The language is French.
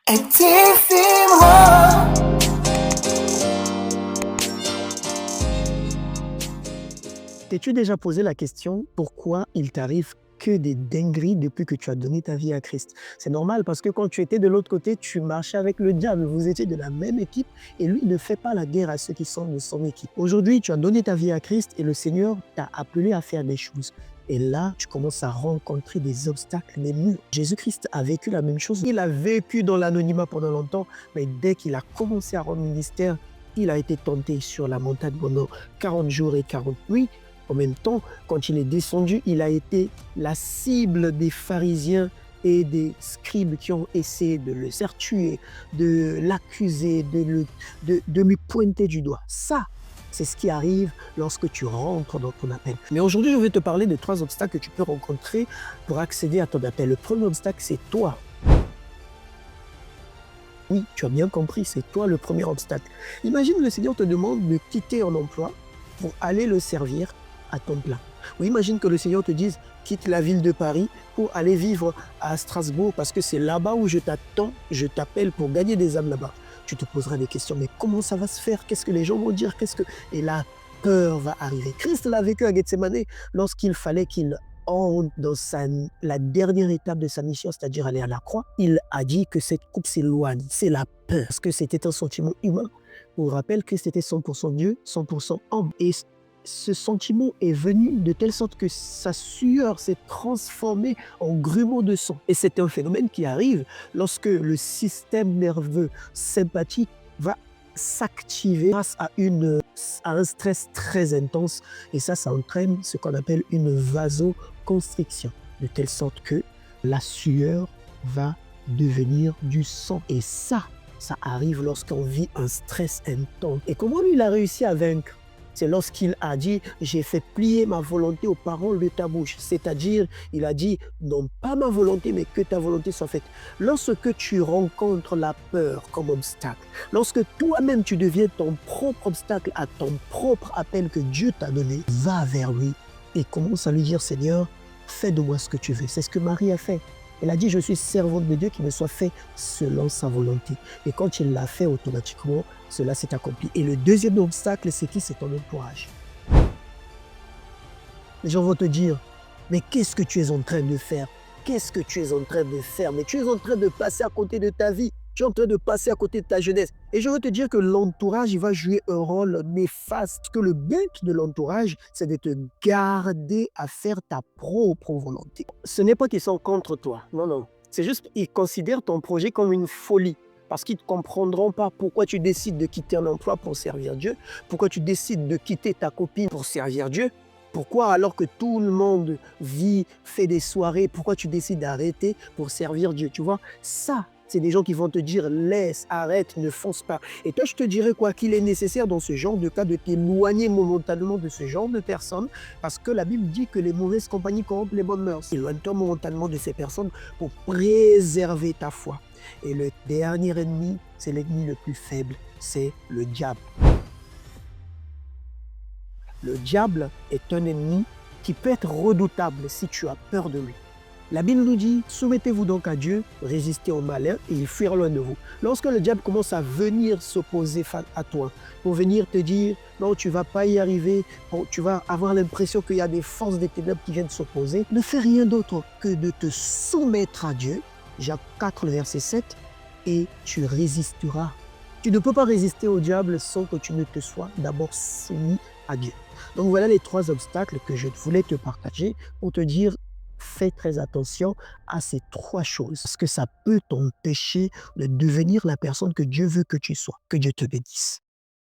Dis-moi. T'es-tu déjà posé la question pourquoi il t'arrive que des dingueries depuis que tu as donné ta vie à Christ? C'est normal parce que quand tu étais de l'autre côté, tu marchais avec le diable. Vous étiez de la même équipe et lui ne fait pas la guerre à ceux qui sont de son équipe. Aujourd'hui, tu as donné ta vie à Christ et le Seigneur t'a appelé à faire des choses. Et là, tu commences à rencontrer des obstacles, des murs. Jésus-Christ a vécu la même chose. Il a vécu dans l'anonymat pendant longtemps, mais dès qu'il a commencé à rendre ministère, il a été tenté sur la montagne pendant 40 jours et 40 nuits. En même temps, quand il est descendu, il a été la cible des pharisiens et des scribes qui ont essayé de le faire tuer, de l'accuser, de lui pointer du doigt. Ça, c'est ce qui arrive lorsque tu rentres dans ton appel. Mais aujourd'hui, je vais te parler de 3 obstacles que tu peux rencontrer pour accéder à ton appel. Le premier obstacle, c'est toi. Oui, tu as bien compris, c'est toi le premier obstacle. Imagine le Seigneur te demande de quitter un emploi pour aller le servir à temps plein. Ou imagine que le Seigneur te dise quitte la ville de Paris pour aller vivre à Strasbourg parce que c'est là-bas où je t'attends, je t'appelle pour gagner des âmes là-bas. Tu te poseras des questions, mais comment ça va se faire? Qu'est-ce que les gens vont dire? Et la peur va arriver. Christ l'a vécu à Gethsemane lorsqu'il fallait qu'il entre dans la dernière étape de sa mission, c'est-à-dire aller à la croix. Il a dit que cette coupe s'éloigne, c'est la peur, parce que c'était un sentiment humain. On vous rappelle que c'était 100% Dieu, 100% homme. Et ce sentiment est venu de telle sorte que sa sueur s'est transformée en grumeaux de sang. Et c'est un phénomène qui arrive lorsque le système nerveux sympathique va s'activer grâce à un stress très intense. Et ça entraîne ce qu'on appelle une vasoconstriction, de telle sorte que la sueur va devenir du sang. Et ça arrive lorsqu'on vit un stress intense. Et comment lui, il a réussi à vaincre? C'est lorsqu'il a dit « j'ai fait plier ma volonté aux paroles de ta bouche ». C'est-à-dire, il a dit « non pas ma volonté, mais que ta volonté soit faite ». Lorsque tu rencontres la peur comme obstacle, lorsque toi-même tu deviens ton propre obstacle à ton propre appel que Dieu t'a donné, va vers lui et commence à lui dire « Seigneur, fais de moi ce que tu veux ». C'est ce que Marie a fait. Elle a dit, je suis servante de Dieu, qui me soit fait selon sa volonté. Et quand il l'a fait, automatiquement, cela s'est accompli. Et le deuxième obstacle, c'est qui? C'est ton entourage. Les gens vont te dire, mais qu'est-ce que tu es en train de faire? Qu'est-ce que tu es en train de faire? Mais tu es en train de passer à côté de ta vie. Tu es en train de passer à côté de ta jeunesse. Et je veux te dire que l'entourage, il va jouer un rôle néfaste. Que le but de l'entourage, c'est de te garder à faire ta propre volonté. Ce n'est pas qu'ils sont contre toi. Non, non. C'est juste qu'ils considèrent ton projet comme une folie. Parce qu'ils ne comprendront pas pourquoi tu décides de quitter un emploi pour servir Dieu. Pourquoi tu décides de quitter ta copine pour servir Dieu. Pourquoi, alors que tout le monde vit, fait des soirées, pourquoi tu décides d'arrêter pour servir Dieu? Tu vois, ça, c'est des gens qui vont te dire laisse, arrête, ne fonce pas. Et toi, je te dirais quoi qu'il est nécessaire dans ce genre de cas de t'éloigner momentanément de ce genre de personnes parce que la Bible dit que les mauvaises compagnies corrompent les bonnes mœurs. Éloigne-toi momentanément de ces personnes pour préserver ta foi. Et le dernier ennemi, c'est l'ennemi le plus faible, c'est le diable. Le diable est un ennemi qui peut être redoutable si tu as peur de lui. La Bible nous dit, soumettez-vous donc à Dieu, résistez au malin et il fuira loin de vous. Lorsque le diable commence à venir s'opposer à toi, pour venir te dire, non, tu ne vas pas y arriver, tu vas avoir l'impression qu'il y a des forces des ténèbres qui viennent s'opposer, ne fais rien d'autre que de te soumettre à Dieu, Jacques 4, le verset 7, et tu résisteras. Tu ne peux pas résister au diable sans que tu ne te sois d'abord soumis à Dieu. Donc voilà les 3 obstacles que je voulais te partager pour te dire fais très attention à ces 3 choses parce que ça peut t'empêcher de devenir la personne que Dieu veut que tu sois. Que Dieu te bénisse.